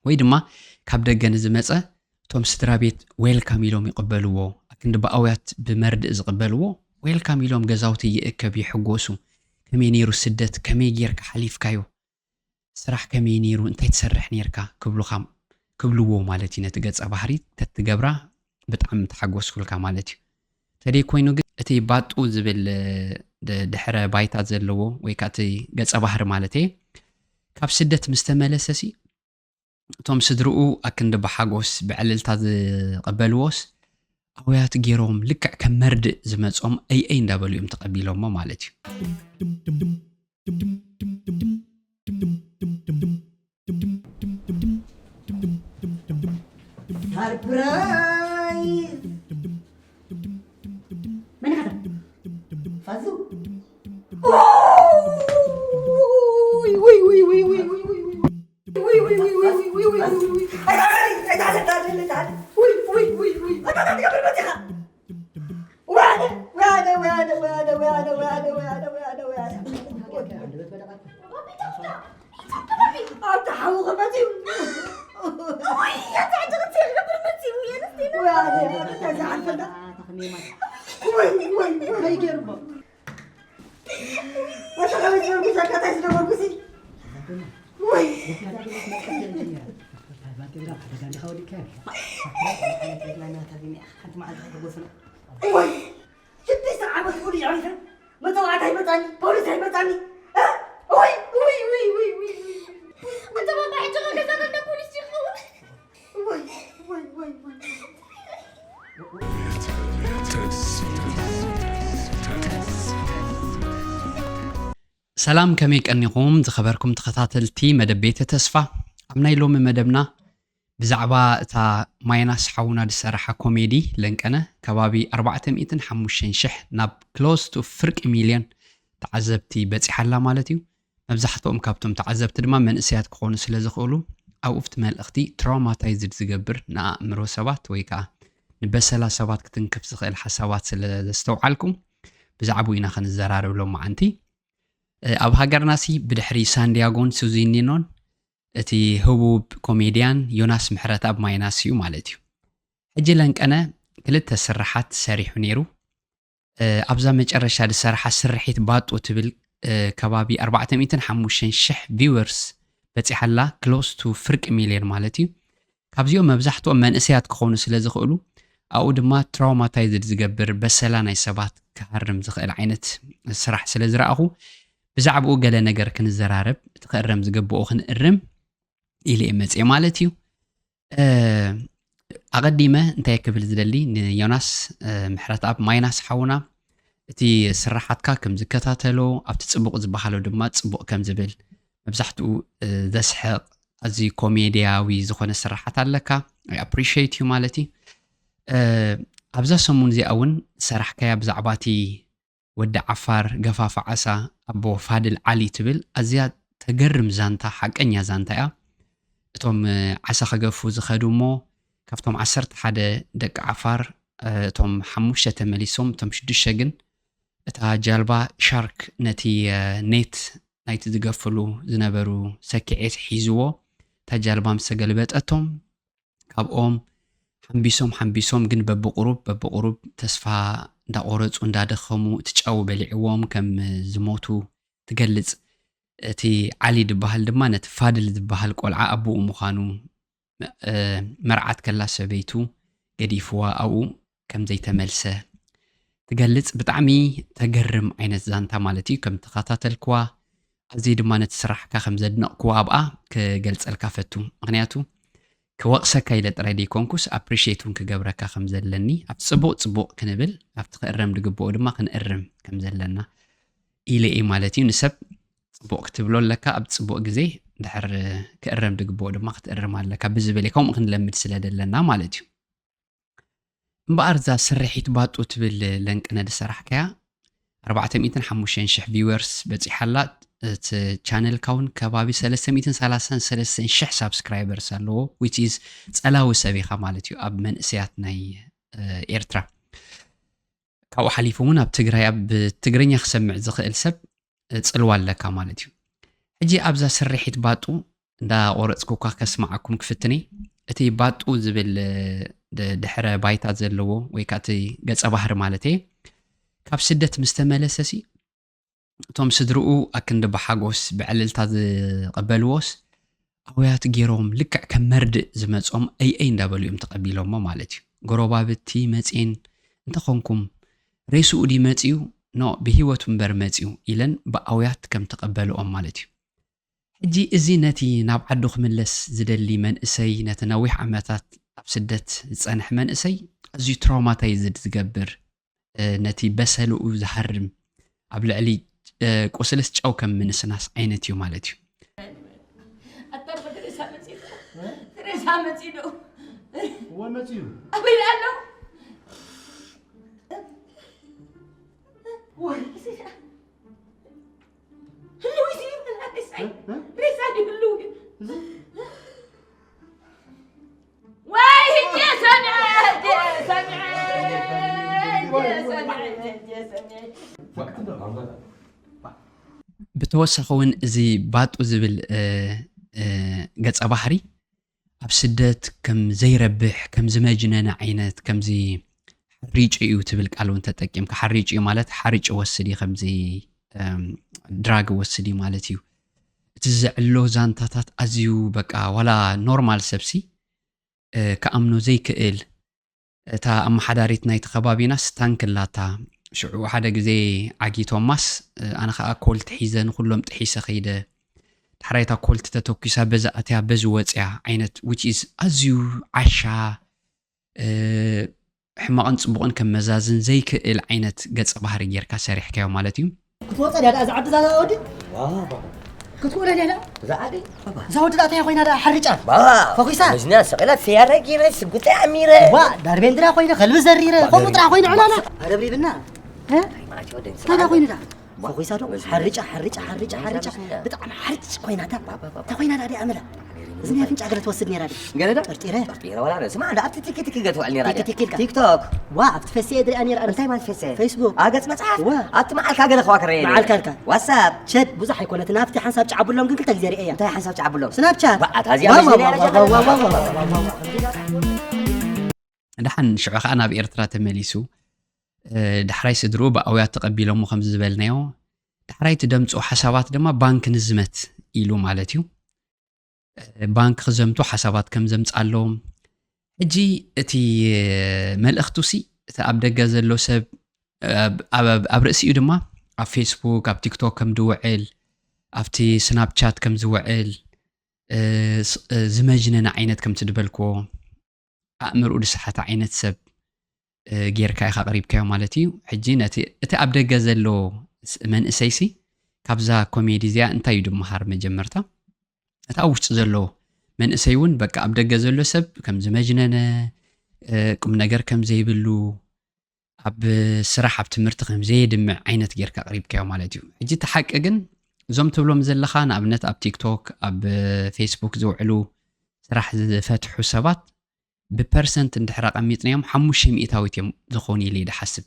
ወይ ድማ ካብ ደገን ዝመጸ ቶም ስድራ ቤት ዌልካም ኢሎም ይቅበልዎ ኣክንዲ በኣውያት ብመርድእ ዝቅበልዎ ዌልካም ኢሎም ገዛውቲ ይእከብ ይሕጎሱ ከመይ ነይሩ ስደት ከመይ ጌርካ ሓሊፍካዮ ስራሕ ከመይ ነይሩ እንታይ ትሰርሕ ነርካ ክብልዎ ማለት እዩ ነቲ ገጸ ባህሪ ተትገብራ ብጣዕሚ ተሓጎስኩልካ ማለት እዩ ተደይ ኮይኑ ግን እቲ ባጡ ዝብል ድሕረ ባይታ ዘለዎ ወይ ከዓ እቲ ገጸ ባህሪ ማለት እዩ ካብ ስደት ምስተመለሰሲ ቶም ስድርኡ ኣክንዲ ብሓጎስ ብዕልልታ ዝቅበልዎስ ኣውያት ገይሮም ልክዕ ከም መርድእ ዝመጾም ኣይ እንዳበሉ እዮም ተቀቢሎሞ ማለት ሰላም ከመይ ቀኒኹም ዝኸበርኩም ተኸታተልቲ መደብ ቤተ ተስፋ ኣብ ናይ ሎሚ መደብና ብዛዕባ እታ ማይናስ ሓውና ዝሰርሓ ኮሜዲ ለንቀነ ከባቢ 405,000 ናብ ክሎስ ቱ ፍርቂ ሚልዮን ተዓዘብቲ በፂሓላ ማለት እዩ መብዛሕትኦም ካብቶም ተዓዘብቲ ድማ መንእሰያት ክኾኑ ስለ ዝኽእሉ ኣብኡ ፍቲ መልእኽቲ ትራውማታይዝድ ዝገብር ንኣእምሮ ሰባት ወይ ከዓ ንበሰላ ሰባት ክትንክፍ ዝኽእል ሓሳባት ስለ ዘስተውዓልኩም ብዛዕባኡ ኢና ክንዘራረብሎም መዓንቲ ኣብ ሃገርናሲ ብድሕሪ ሳንዲያጎን ሱዚኒኖን እቲ ህቡብ ኮሜድያን ዮናስ ምሕረት ኣብ ማይናስ እዩ ማለት እዩ ሕጂ ለንቀነ ክልተ ስራሓት ሰሪሑ ነይሩ ኣብዛ መጨረሻ ዝሰርሓ ስርሒት ባጡ ትብል ከባቢ 405,000 ቪወርስ በፂሓላ ክሎስ ቱ ፍርቂ ሚልዮን ማለት እዩ ካብዚኦም መብዛሕትኦም መንእሰያት ክኾኑ ስለ ዝኽእሉ ኣብኡ ድማ ትራውማታይዝድ ዝገብር በሰላ ናይ ሰባት ክሃርም ዝኽእል ዓይነት ስራሕ ስለ ዝረኣኹ ብዛዕባኡ ገለ ነገር ክንዘራረብ እቲ ክእረም ዝግብኦ ክንእርም ኢለ መፅየ ማለት እዩ ኣቐዲመ እንታይ ክብል ዝደሊ ንዮናስ ምሕረት ኣብ ማይናስ ሓውና እቲ ስራሓትካ ከም ዝከታተሎ ኣብቲ ጽቡቕ ዝበሃሎ ድማ ጽቡቕ ከም ዝብል መብዛሕትኡ ዘስሕቕ ኣዝዩ ኮሜድያዊ ዝኾነ ስራሓት ኣለካ I appreciate you ማለት እዩ ኣብዛ ሰሙን እዚኣ እውን ሰራሕካያ ብዛዕባ እቲ ወዲ ዓፋር ገፋፋ ዓሳ ኣቦ ፋድል ዓሊ ትብል ኣዝያ ተገርም ዛንታ ሓቀኛ ዛንታ እያ እቶም ዓሳ ከገፉ ዝኸዱ እሞ ካብቶም 11 ደቂ ዓፋር እቶም 5 ተመሊሶም እቶም 6 ግን እታ ጃልባ ሻርክ ነቲ ኔት ናይቲ ዝገፍሉ ዝነበሩ ሰኪዔት ሒዝዎ እታ ጃልባ ምስ ተገልበጠቶም ካብኦም ሓንቢሶም ግን በብቁሩብ ተስፋ እንዳቆረፁ እንዳደኸሙ ትጫው በሊዕዎም ከም ዝሞቱ ትገልጽ እቲ ዓሊ ድበሃል ድማ ነቲ ፋድል ድበሃል ቆልዓ ኣቡኡ ምዃኑ መርዓት ከላ ሰበይቱ ገዲፍዋ ኣብኡ ከም ዘይተመልሰ ትገልጽ ብጣዕሚ ተገርም ዓይነት ዛንታ ማለት እዩ ከም ተኸታተልክዋ ኣዝዩ ድማ ነቲ ስራሕካ ከም ዘድነቕክዋ ኣብኣ ክገልጸልካ ፈቱ ምክንያቱ ክወቕሰካ ኢለ ጥራይ ደይኮንኩስ ኣፕሪሺየቱን ክገብረካ ከም ዘለኒ ኣብ ጽቡቕ ክንብል ኣብቲ ክእረም ድግብኦ ድማ ክንእርም ከም ዘለና ኢለ ማለት እዩ ንሰብ ጽቡቕ ክትብሎ ኣለካ ኣብ ጽቡቕ ግዜ ድሕር ክእረም ድግብኦ ድማ ክትእርም ኣለካ ብዝብል ከምኡ ክንለምድ ስለ ደለና ማለት እዩ እምበኣር ዛ ስርሒት ባጡ ትብል ለንቅነ ድሰራሕከያ 405,000 ቪወርስ በፂሓላ እቲ ቻነል ካውን ከባቢ 333,000 ሳብስክራይበርስ ኣለዎ which is ጸላዊ ሰቢኻ ማለት እዩ ኣብ መንእሰያት ናይ ኤርትራ ካብኡ ሓሊፉ እውን ኣብ ትግራይ ኣብ ትግርኛ ክሰምዕ ዝኽእል ሰብ ጽልዋ ኣለካ ማለት እዩ ሕጂ ኣብዛ ስርሒት ባጡ دا قرص كوكا كسمعكم كفتني اتي باطو زبل دحره بايتا زلو ወይ ካቲ ገጸ ባህር ማለቴ ካብ ስደት ምስተመለሰሲ ቶም ስድርኡ ኣክንደ በሓጎስ ብዕልልታ ዝቀበልዎስ ኣውያት ጌሮም ልክዕ ከም መርድእ ዝመጾም ኣይ እንዳበሉ እዮም ተቀቢሎሞ ማለት እዩ ጎረባብቲ መጺን እንተኾንኩም ሬስኡ ዲ መጺኡ ኖ ብህይወቱ እምበር መጺኡ ኢለን ብኣውያት ከም ተቀበልኦም ማለት እዩ ሕጂ እዚ ነቲ ናብ ዓዱ ክምለስ ዝደሊ መንእሰይ ነቲ ነዊሕ ዓመታት ኣብ ስደት ዝጸንሕ መንእሰይ ኣዝዩ ትራውማታይዝ ዝገብር ነቲ በሰልኡ ዝሃርም ኣብ ልዕሊ ቁስልስ ጨው ከም ምንስናስ ዓይነት እዩ ማለት እዩ تريسا متينو هو متينو أبي لأنه هلو يسير من هذا السعيد ريسا دي هلو واي يا سمعت يا سمعت يا سمعت بتوسخون زي باطو زبل ገጸ ባህሪ ኣብ ስደት ከም ዘይረብሕ ከም ዝመጅነና ዓይነት ከምዚ ሓሪጭ እዩ ትብል ቃል እውን ተጠቂምካ ሓሪጭ እዩ ማለት ሓሪጭ ወስዲ ከምዚ ድራግ ወስዲ ማለት እዩ እቲ ዝዕሎ ዛንታታት ኣዝዩ በቃ ዋላ ኖርማል ሰብሲ ከኣምኖ ዘይክእል እታ ኣመሓዳሪት ናይቲ ከባቢና ስታንክላታ ሽዑ ሓደ ግዜ ዓጊቶማስ ኣነ ከዓ ኮልት ሒዘን ኩሎም ጥሒሰ ኸይደ تحريتا كولت تتوكيسا بزا أتيا بزواتيا عينت which is أزيو عشا حما أنصبقن كم مزازن زي كإل عينت قدس بحر جيركا ساري حكاية مالتيو كنت وصل هذا أزعد هذا أودي بابا كنت ولا لا زعدي بابا زود ذا تيا خوينا هذا حرجة بابا فوقيسا مجنون سقلت سيارة كيرة سبقت أميرة بابا داربين درا خوينا خلو زريرة خو مطرح خوينا علانا هذا بري بنا ها هذا خوينا ده فوقيسا دو حرجة بطعم حرج خوينا ده تا خوينا ده أميرة زين فين عقلت توصلني رادي قال ده ترتيره ولا سمع ده تيك قالت على رادي تيك توك واقف تفسي ادري اني انت ما تفسي فيسبوك اقص مصحف انت معك قال اخواك ريني معك واتساب شد بزح يكون تنافتي حساب تعبوا لهم قلت لك زيري ايه انت حساب تعبوا لهم سناب شات بعد هذه دحن شعخ انا بإرترا تمليسو دحراي سدرو باويات تقبيلهم خمس زبلنايو دحراي تدمصو حسابات دما بانك نزمت إلو مالتيو بانك خزمتو حسابات كم زمت علوم اجي اتي ملأختوسي تأبدقى زلو سب أبرأسي دما اب فيسبوك اب تيك توك كم دوعل افتي سناب شات كم زوعل زمجننا عينت كم تدبلكو أأمر أولي صحة عينت سب غيركا إخا قريب كاو مالتيو حجين اتي أبدقى زلو من أسيسي كابزا كوميدي زيا انتا يدو مهار مجمرتا أتاوش زلو من أسيون بقى أبدأ زلو سب كم زمجننا كم نجار كم زي بلو أب صراحة بتمرت كم زي دمع عينت غير كقريب كيو مالتيو جيت حق أجن زمت بلو مزل خان أبنت أب تيك توك أب فيسبوك زوعلو صراحة فتح حسابات ببرسنت اندحراق أميتنا يوم حموش مئتاويت يوم زخوني لي ده حسب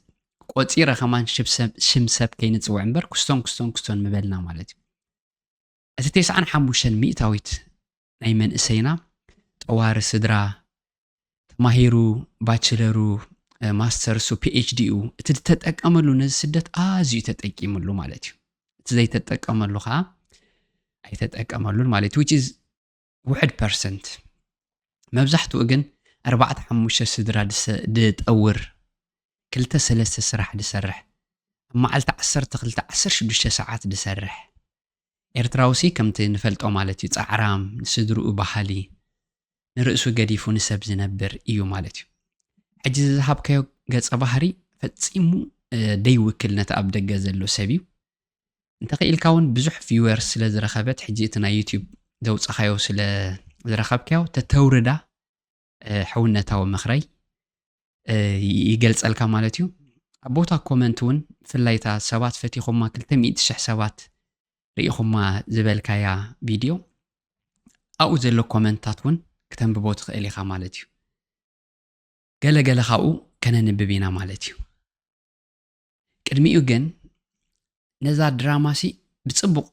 قوتيرة كمان شمسب كينت زوع عنبر كستون مبلنا مالتيو أتتيس عن حموشن مئتاويت نايمن إسينا طوار سدرا تماهيرو باتشلرو ماسترسو بي اتش دي او تتتك أملو نز سدت آزيو تتك أملو مالتيو تزي تتك أملو خا أي تتك أملو مالتيو which is 1% مبزحتو أجن 4 حموشة سدرا دت أور كلتا 3 سرح دسرح أما على 10 تقلتا 10 شدوشة ساعات دسرح إرتراوسي كمت نفلت مالتي تعرام نسدرو بحالي نرأسو قديفو نسب زنبر إيو مالتي حجز ذهب كيو قد صباحري فتسيمو دي وكلنا تأبدأ قزلو سبيو انتقي الكون بزح فيورس لزرخبت حجيتنا يوتيوب دوت أخيو سلا زرخب كيو تتوردا حولنا تاو مخري يقلت ألكا مالتيو أبوتا كومنتون في اللايتا سوات فتيخو ما كلتا 100 سوات ريخو ما زبالكايا فيديو أو زلو كومنتاتون كتن ببوت خيلي خا مالتيو قال خاو كان نببينا مالتيو كرميو جن نزار دراماسي بتصبق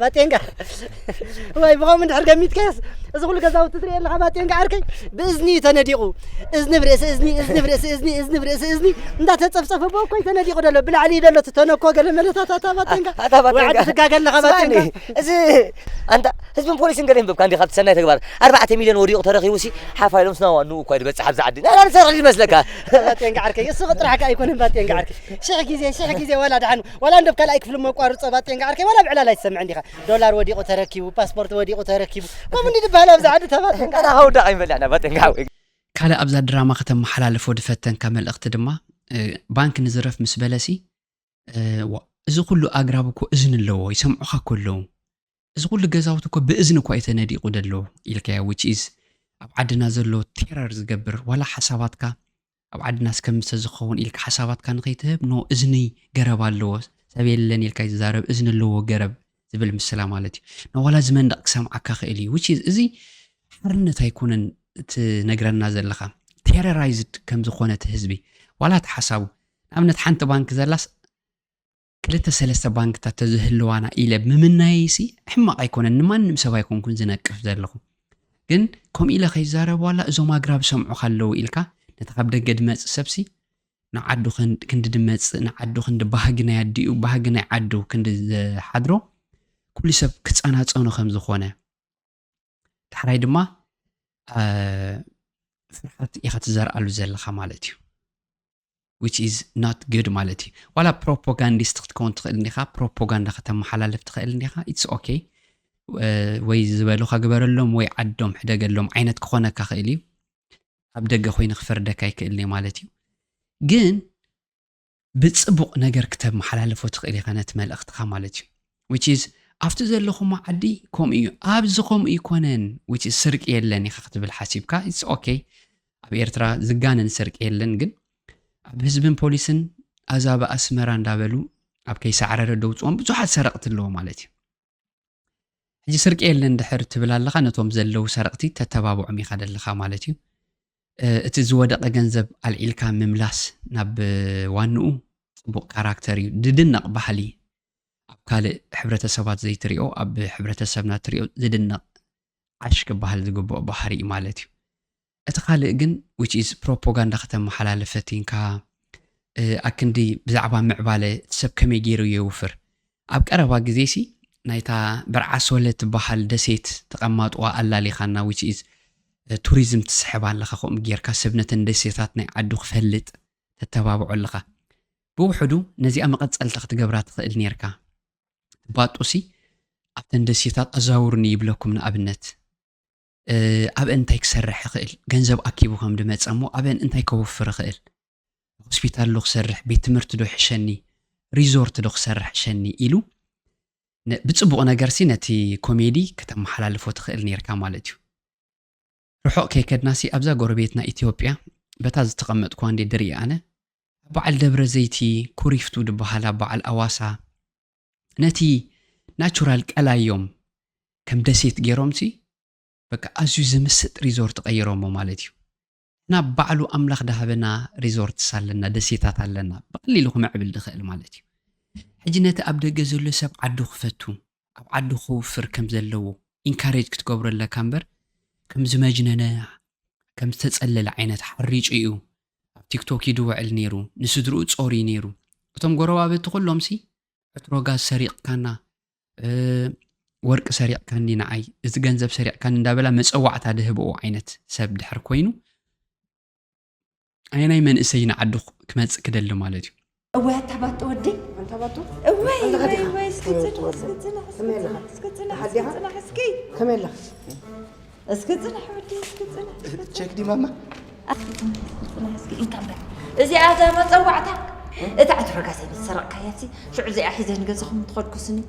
باتينغا واي بغاو من حرقه ميت كاس ازغل كذا وتدري لها باتينغا عركي باذني تناديقو اذن بريس اذن بريس اذني انت تصفصف بو كوي تناديقو دلو بالعلي دلو تتنكو قال ملتا باتينغا وعد تقاقل لها باتينغا ازي انت حزب بوليس انقلهم بك عندي خدت سنه تكبر 4 مليون وريق ترخيوسي حفايلهم سنوا انو كوي بتصحب زعدي لا سرقي مسلك باتينغا عركي يسق طرحك ايكون باتينغا عركي شحك زي ولا دحنو ولا ندب كلا يكفل مقارص باتينغا عركي ولا بعلا لا يسمع عندي دولار وديقو تركيبو باسبورت وديقو تركيبو ومن يدبها بزعد تبات انا هودا ايملعنا باتنغاوي كاله ابزا دراما ختم محلالفو دفتن كامل اخت دما بانك نزرف مس بلسي እዚ ኩሉ ኣግራብኮ እዝን ኣለዎ ይሰምዑኻ ከለዉ እዚ ኩሉ ገዛውትኮ ብእዝን እኳ የተነዲቑ ደሎ ኢልካያ which is ኣብ ዓድና ዘሎ ቴረር ዝገብር ዋላ ሓሳባትካ ኣብ ዓድና ስከምሰ ዝኸውን ኢልካ ሓሳባትካ ንኸይትህብ ኖ እዝኒ ገረብ ኣለዎ ሰብ የለን ኢልካ ይዛረብ እዝን ኣለዎ ገረብ ዝብል ምስላ ማለት እዩ ኖ ዋላ ዝመንደቕ ክሰምዓካ ክእል እዩ which is እዚ ሓርነት ኣይኮነን ትነግረና ዘለኻ ቴረራይዝድ ከም ዝኾነት ህዝቢ ዋላ ተሓሳቡ ንኣብነት ሓንቲ ባንክ ዘላስ ክልተ ሰለስተ ባንክታት ተዝህልዋና ኢለ ምምናይሲ ሕማቕ ኣይኮነን ንማንም ሰብ ኣይኮንኩን ዝነቅፍ ዘለኹ ግን ከም ኢለ ከይዛረብ ዋላ እዞም ኣግራብ ሰምዑ ካለው ኢልካ ነታ ካብ ደገ ድመጽ ሰብሲ ንዓዱ ክንዲ ድመጽ ንዓዱ ክንዲ ባህጊ ናይ ኣዲኡ ባህጊ ናይ ዓዱ ክንዲ ዝሓድሮ ኩሉ ሰብ ክጻናጸኑ ከም ዝኾነ ድሕራይ ድማ ፍርሃት ኢኻ ትዘርኣሉ ዘለኻ ማለት እዩ which is not good ማለት እዩ ዋላ ፕሮፓጋንዲስት ክትከውን ትኽእል ዲኻ ፕሮፓጋንዳ ከተመሓላለፍ ትኽእል ዲኻ it's okay ወይ ዝበሉኻ ግበረሎም ወይ ዓዶም ሕደገሎም ዓይነት ክኾነካ ክእል እዩ ኣብ ደገ ኮይኑ ክፈርደካ ይክእል ማለት እዩ ግን ብጽቡቕ ነገር ከተመሓላለፎ ትኽእል ኢኻ ነቲ መልእኽትኻ ማለት እዩ which is ኣብቲ ዘለኹም ዓዲ ከምኡ እዩ ኣብዚ ከምኡ ይኮነን which is ስርቂ የለን ኢኻ ክትብል ሓሲብካ it's okay ኣብ ኤርትራ ዝጋነን ስርቂ የለን ግን ኣብ ህዝብን ፖሊስን ኣዛባ ኣስመራ እንዳበሉ ኣብ ከይሰዓረረ ደውፅኦም ብዙሓት ሰረቕቲ ኣለዎ ማለት እዩ ሕጂ ስርቂ የለን ድሕር ትብል ኣለኻ ነቶም ዘለው ሰረቕቲ ተተባብዖም ኢኻ ደለኻ ማለት እዩ እቲ ዝወደቐ ገንዘብ ኣልዒልካ ምምላስ ናብ ዋንኡ ጽቡቕ ካራክተር እዩ ድድነቕ ባህሊ ኣብ ካልእ ሕብረተሰባት ዘይትሪኦ ኣብ ሕብረተሰብና ትሪኦ ዝድነቕ ዓሽቂ ባህል ዝግብኦ ባህሪ ማለት እዩ እቲ ካልእ ግን which is ፕሮፓጋንዳ ከተመሓላለፈቲንካ ኣክንዲ ብዛዕባ ምዕባለ ሰብ ከመይ ገይሩ የውፍር ኣብ ቀረባ ግዜሲ ናይታ ብርዓሶለ ትበሃል ደሴት ተቐማጥዋ ኣላሊኻና which is ቱሪዝም ትስሕብ ኣለኻ ከምኡ ጌርካ ሰብ ነተን ደሴታት ናይ ዓዱ ክፈልጥ ተተባብዖ ኣለኻ ብውሕዱ ነዚኣ መቐፀልቲ ክትገብራ ትኽእል ነርካ ባጦሲ ኣብተን ደሴታት ኣዛውርኒ ይብለኩም ንኣብነት ኣብ እንታይ ክሰርሕ ይኽእል ገንዘብ ኣኪቡ ከም ድመጸሞ ኣብን እንታይ ከወፍር ይኽእል ሆስፒታል ሎ ክሰርሕ ቤት ትምህርቲ ዶ ሕሸኒ ሪዞርት ዶ ክሰርሕ ሕሸኒ ኢሉ ብጽቡቕ ነገርሲ ነቲ ኮሜዲ ከተመሓላልፎ ትኽእል ነርካ ማለት እዩ ርሑቕ ከይከድናሲ ኣብዛ ጎረቤትና ኢትዮጵያ በታ ዝተቐመጥኳ እንዴ ድርኢ ኣነ በዓል ደብረ ዘይቲ ኩሪፍቱ ድበሃላ በዓል ኣዋሳ ነቲ ናቹራል ቀላዮም ከም ደሴት ገይሮምሲ በቃ ኣዝዩ ዝምስጥ ሪዞርት ቀይሮሞ ማለት እዩ ናብ ባዕሉ ኣምላኽ ዳሃበና ሪዞርት ሳለና ደሴታት ኣለና በቀሊሉ ክምዕብል ድኽእል ማለት እዩ ሕጂ ነቲ ኣብ ደገ ዘሎ ሰብ ዓዱ ክፈቱ ኣብ ዓዱ ክውፍር ከም ዘለዎ ኢንካሬጅ ክትገብሮ ኣለካ እምበር ከም ዝመጅነነ ከም ዝተጸለለ ዓይነት ሓሪጩ እዩ ኣብ ቲክቶክ ይድውዕል ነይሩ ንስድርኡ ጾሪ ነይሩ እቶም ጎረባበቲ ኩሎምሲ ዕትሮ ጋዝ ሰሪቕካና ወርቂ ሰሪቕካኒ ንዓይ እዚ ገንዘብ ሰሪቕካኒ እንዳበላ መፀዋዕታ ድህብኦ ዓይነት ሰብ ድሕር ኮይኑ ኣየናይ መንእሰይ ንዓዱ ክመጽእ ክደሊ ማለት እዩ እወይ ኣታባጡ ወዲ ኣታባጡ እወይ كمل اسكتنا حبيبتي اسكتنا تشيك دي ماما اسكتنا انكمل إذا هذا ما تصوعتك تعال ترجع سيد السرق كياتي شو عزي أحيزه نجزهم تخد كسني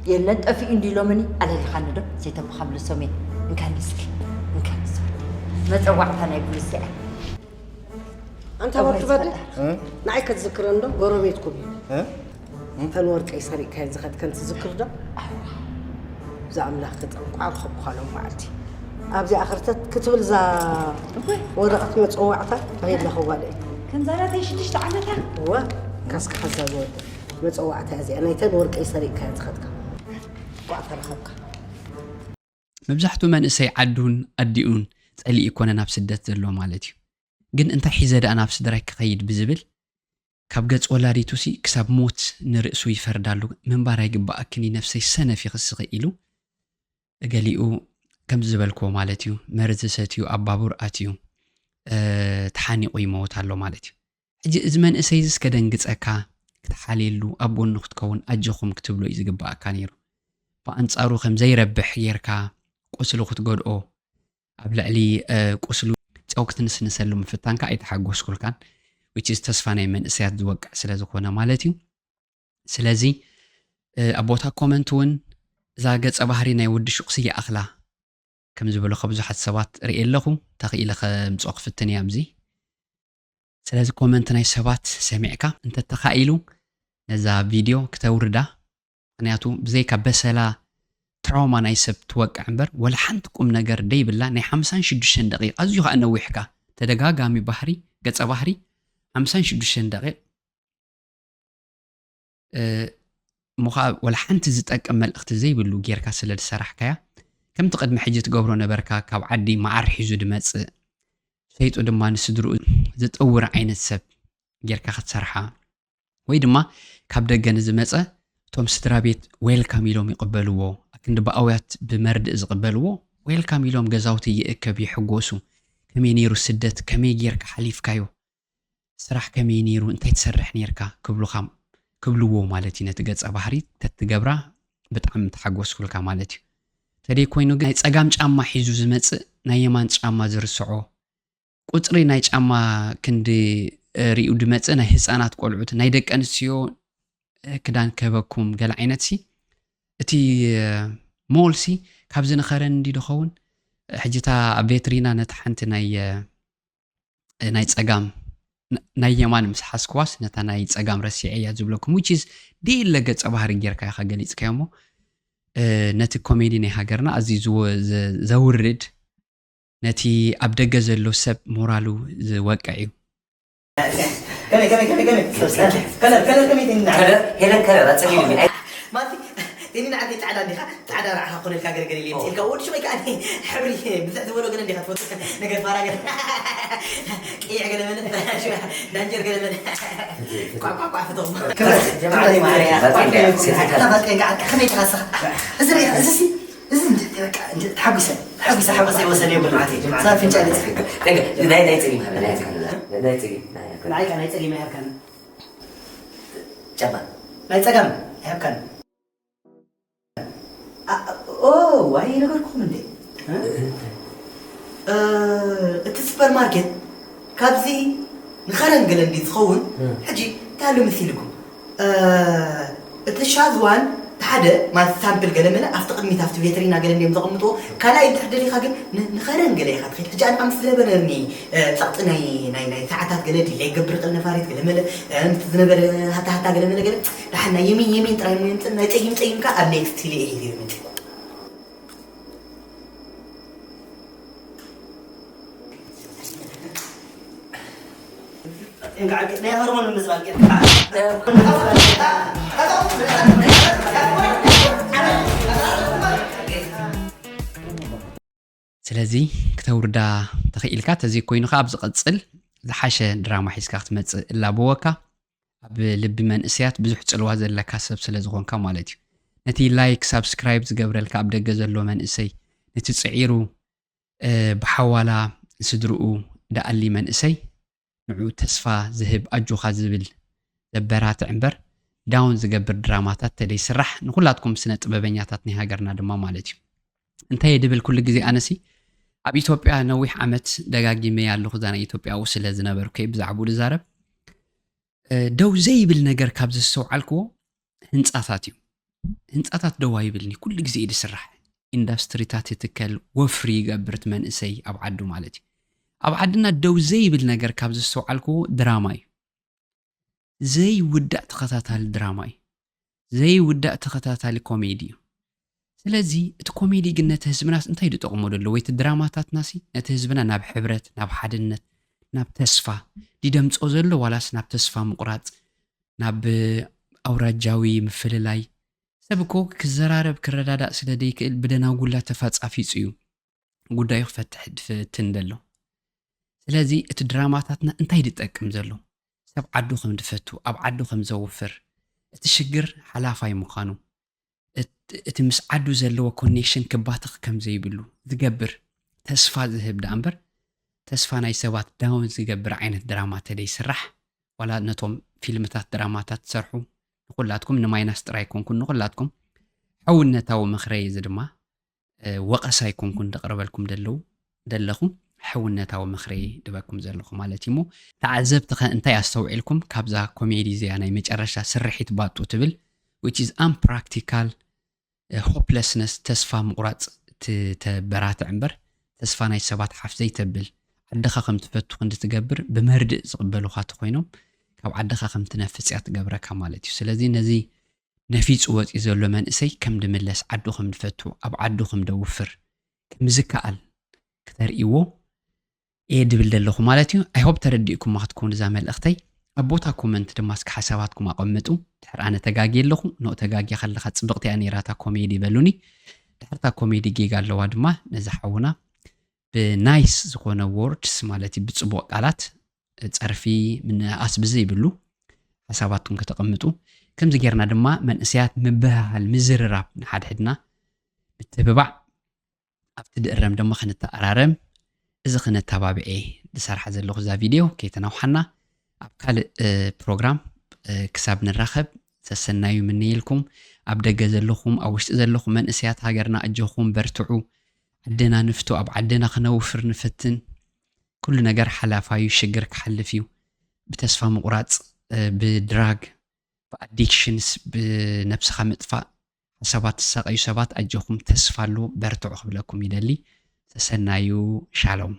يلا أنت في إندي لومني على اللي خانده سيتم خمل سومي إن كان مسكين إن كان مسكين ما تصوعت أنا يقول الساعة أنت وقت بدر نعيك تذكر عنده قربيتكم فالورق أي سريع كان زخد كان تذكر ده زعم لا خد قاعد خب خالهم معلتي أبزي آخرتك كتب لزا ورقة متصوعتها غير له خوالي كان زارات ايش ليش تعملها هو كاسك حزاوي متصوعتها زي أنا يتن ورق أي سريع كان زخدك ቋዕታ ረኸብካ መብዛሕትኡ መንእሰይ ዓዱን ኣዲኡን ጸሊእ ይኮነ ናብ ስደት ዘሎ ማለት እዩ ግን እንታይ ሒዘ ደኣ ናብ ስድራይ ክኸይድ ብዝብል ካብ ገጽ ወላዲቱሲ ክሳብ ሞት ንርእሱ ይፈርዳሉ ምንባር ኣይግባእክኒ ነፍሰይ ሰነፍ ይኽስኺ ኢሉ ገሊኡ ከም ዝበልክዎ ማለት እዩ መርዚ ሰትዩ ኣባቡር ኣትዩ ተሓኒቑ ይመውት ኣሎ ማለት እዩ ሕጂ እዚ መንእሰይ እዚ እስከደንግጸካ ክትሓልየሉ ኣብ ጎኑ ክትከውን ኣጀኹም ክትብሎ እዩ ዝግባእካ ነይሩ ብኣንጻሩ ከም ዘይረብሕ ጌርካ ቁስሉ ክትጎድኦ ኣብ ልዕሊ ቁስሉ ጨው ክትንስንሰሉ ምፍታንካ ኣይተሓጎስኩልካን which is ተስፋ ናይ መንእሰያት ዝወቅዕ ስለ ዝኾነ ማለት እዩ ስለዚ ኣብ ቦታ ኮመንት እውን እዛ ገጸ ባህሪ ናይ ወዲ ሹቕሲ ይኣኽላ ከም ዝበሎ ብዙሓት ሰባት ርኢ ኣለኹ ተኽኢለ ከምፅኦ ክፍትን እያ ኣብዚ ስለዚ ኮመንት ናይ ሰባት ሰሚዕካ እንተተኻኢሉ ነዛ ቪድዮ ክተውርዳ ምክንያቱ ብዘይካ በሰላ ትራውማ ናይ ሰብ ትወቅዕ እምበር ወላ ሓንቲ ቁም ነገር ደይብላ ናይ 56 ደቂቃ ኣዝዩ ከዓ ነዊሕካ ተደጋጋሚ ባህሪ ገጸ ባህሪ 56 ደቂቕ ሙኻ ወላ ሓንቲ ዝጠቅም መልእኽቲ ዘይብሉ ጌርካ ስለ ዝሰራሕካያ ከምቲ ቅድሚ ሕጂ ትገብሮ ነበርካ ካብ ዓዲ መዓር ሒዙ ድመጽእ ሸይጡ ድማ ንስድርኡ ዝጥውር ዓይነት ሰብ ጌርካ ክትሰርሓ ወይ ድማ ካብ ደገን ዝመጸ ቶም ስድራ ቤት ዌልካም ኢሎም ይቕበልዎ ኣክንዲ በኣውያት ብመርድእ ዝቕበልዎ ዌልካም ኢሎም ገዛውቲ ይእከብ ይሕጎሱ ከመይ ነይሩ ስደት ከመይ ጌርካ ሓሊፍካዮ ስራሕ ከመይ ነይሩ እንታይ ትሰርሕ ነርካ ክብልዎ ማለት እዩ ነቲ ገጸ ባህሪ ተትገብራ ብጣዕሚ ተሓጎስኩልካ ማለት እዩ ተደይ ኮይኑ ግን ናይ ጸጋም ጫማ ሒዙ ዝመጽእ ናይ የማን ጫማ ዝርስዖ ቁጽሪ ናይ ጫማ ክንዲ ሪኡ ድመጽእ ናይ ህፃናት ቆልዑት ናይ ደቂ ኣንስትዮ ክዳን ከበኩም ገለ ዓይነት ሲ እቲ ሞልሲ ካብ ዝንኸረን እንዲ ድኸውን ሕጂታ ኣብ ቬትሪና ነቲ ሓንቲ ናይ ጸጋም ናይ የማን ምስ ሓስክዋስ ነታ ናይ ጸጋም ረሲዐ እያ ዝብለኩም which is ዲለ ገጸ ባህሪ ጌርካ ኢኻ ገሊጽካዮ እሞ ነቲ ኮሜዲ ናይ ሃገርና ኣዝዩ ዘውርድ ነቲ ኣብ ደገ ዘሎ ሰብ ሞራሉ ዝወቅዕ እዩ إني نعدي تعدى ديها تعدى راح أقول لك أقدر قليل يمسك أول شوي كان حبري بزاف ولو قلنا ديها تفوت نقدر فراغ إيه عقل من شو دانجر قل من قاع في ضم جماعة معايا لا بس قاعد خميت راسه أزري أزسي أزم حبس وصل يوم المعتي صار في جالس لا يتري ما يركن جبل لا يتقم يركن واي نقولكم من دي السوبر ماركت كابزي نخرن قلن دي تخون حجي تعالوا مثيلكم الشاذوان تحدى ما سامبل قلن منا افتقد مي تافتو فيترينا قلن دي مزقمطو كان اي تحدى لي خاقن نخرن قلن خاطر حجي انا امس لبنرني صقط ناي ساعات قلن دي يقبر قلنا فاريت قلن ملا انت زنبر حتى قلن ملا قلن رحنا يمين تراي مين تيم كا اب نيكست لي ايه قاعد لا هرمون المزبل ስለዚ ክተውርዳ ተኽኢልካ ተዚ ኮይኑካ ኣብ ዝቐጽል ዝሓሸ ድራማ ሒዝካ ክትመጽእ እላብወካ ኣብ ልቢ መንእስያት ብዙሕ ጽልዋ ዘለካ ሰብ ስለ ዝኾንካ ማለት እዩ ነቲ ላይክ ሳብስክራይብ ዝገብረልካ ኣብ ደገ ዘሎ መንእሰይ ነቲ ጽዒሩ ብሓዋላ ስድርኡ ደኣሊ መንእሰይ ንዑ ተስፋ ዝህብ ኣጆኻ ዝብል ዘበራትዕ እምበር ዳውን ዝገብር ድራማታት ተደይ ስራሕ ንኩላትኩም ስነ ጥበበኛታት ናይ ሃገርና ድማ ማለት እዩ እንታይ ድብል ኩሉ ግዜ ኣነሲ ኣብ ኢትዮጵያ ነዊሕ ዓመት ደጋጊመ ያለኹ ዛና ኢትዮጵያ ስለ ዝነበርኩ ብዛዕባ ዝዛረብ ደው ዘይብል ነገር ካብ ዝሰውዓልክዎ ህንጻታት እዩ ህንጻታት ደው አይብልኒ ኩሉ ግዜ ይስራሕ ኢንዱስትሪታት ትከል ወፍሪ ይገብርት መንእሰይ ኣብ ዓዱ ማለት እዩ ኣብ ዓድና ደው ዘይብል ነገር ካብ ዝሰውዓልክዎ ድራማ እዩ ዘይ ውዳእ ተኸታታሊ ድራማ እዩ ዘይ ውዳእ ተኸታታሊ ኮሜዲ እዩ ስለዚ እቲ ኮሜዲ ግን ነቲ ህዝብናስ እንታይ ድጠቕሞ ደሎ ወይ እቲ ድራማታትናሲ ነቲ ህዝብና ናብ ሕብረት ናብ ሓድነት ናብ ተስፋ ዲደምጾ ዘሎ ዋላስ ናብ ተስፋ ምቁራጽ ናብ ኣውራጃዊ ምፍልላይ ሰብኮ ክዘራረብ ክረዳዳእ ስለ ደይክእል ብደናው ጉላ ተፋጻፊጽ እዩ ጉዳዩ ክፈትሕ ድፍትን ደሎ ስለዚ እቲ ድራማታትና እንታይ ድጠቅም ዘሎ ሰብ ዓዱ ከም ድፈቱ ኣብ ዓዱ ከም ዘውፍር እቲ ሽግር ሓላፋይ ምዃኑ እቲ ምስ ዓዱ ዘለዎ ኮኔክሽን ክባትኽ ከም ዘይብሉ ዝገብር ተስፋ ዝህብ ዳ እምበር ተስፋ ናይ ሰባት ዳውን ዝገብር ዓይነት ድራማ ተደይ ስራሕ ወላ ነቶም ፊልምታት ድራማታት ሰርሑ ንኹላትኩም ንማይናስ ጥራይ ኮንኩን ንኹላትኩም ሕውነታዊ ምኽረይ እዚ ድማ ወቐሳ ይኮንኩን ደቕረበልኩም ደለኹም ሕውነታዊ ምኽረይ ድበኩም ዘለኹ ማለት እዩ ተዓዘብቲ ኸ እንታይ ኣስተውዒልኩም ካብዛ ኮሜዲ እዚኣ ናይ መጨረሻ ስርሒት ባጡ ትብል which is unpractical hopelessness ተስፋ ምቑራጽ ተበራትዕ እምበር ተስፋ ናይ ሰባት ሓፍ ዘይተብል ዓድኻ ከም ትፈቱ ክንድትገብር ብመርድእ ዝቕበሉኻ ኮይኖም ካብ ዓድኻ ከም ትነፍጽ እያ ትገብረካ ማለት እዩ ስለዚ ነዚ ነፊጽ ወፂ ዘሎ መንእሰይ ከም ድምለስ ዓዱ ከም ድፈቱ ኣብ ዓዱ ከም ደውፍር ከም ዝከኣል ክተርእይዎ ድብል ደለኹ ማለት እዩ ኣይ ሆፕ ተረዲእኩም ክትከውን እዛ መልእኽተይ ኣብ ቦታ ኮመንት ድማ እስኪ ሓሳባትኩም ኣቐምጡ ድሕር ኣነ ተጋጊ ኣለኹ ኖ ተጋጊ ከለኻ ጽብቕቲ እያ ነይራታ ኮሜዲ በሉኒ ድሕርታ ኮሜዲ ጌጋ ኣለዋ ድማ ነዚ ሓውና ብናይስ ዝኾነ ወርድስ ማለት እዩ ብጽቡቕ ቃላት ጸርፊ ምንኣስ ብዘይብሉ ሓሳባትኩም ከተቐምጡ ከምዚ ጌርና ድማ መንእስያት ምብሃል ምዝርራብ ንሓድሕድና ምትብባዕ ኣብቲ ድእረም ድማ ክንተኣራረም እዚ ክነተባብዐ ዝሰርሐ ዘለኹ እዛ ቪድዮ ከይተናውሓና ኣብ ካልእ ፕሮግራም ክሳብ ንራኸብ ተሰናዩ ምንይልኩም ኣብ ደገ ዘለኹም ኣብ ውሽጢ ዘለኹም መንእስያት ሃገርና እጀኹም በርትዑ ዓድና ንፍቱ ኣብ ዓድና ክነውፍር ንፈትን ኩሉ ነገር ሓላፋዩ ሽግር ክሓልፍ እዩ ብተስፋ ምቑራጽ ብድራግ ብኣዲክሽንስ ብነብስኻ ምጥፋእ ሓሳባት ዝሰቐዩ ሰባት ኣጀኹም ተስፋ ኣሎ በርትዑ ክብለኩም ይደሊ ተሰናዩ ሻሎም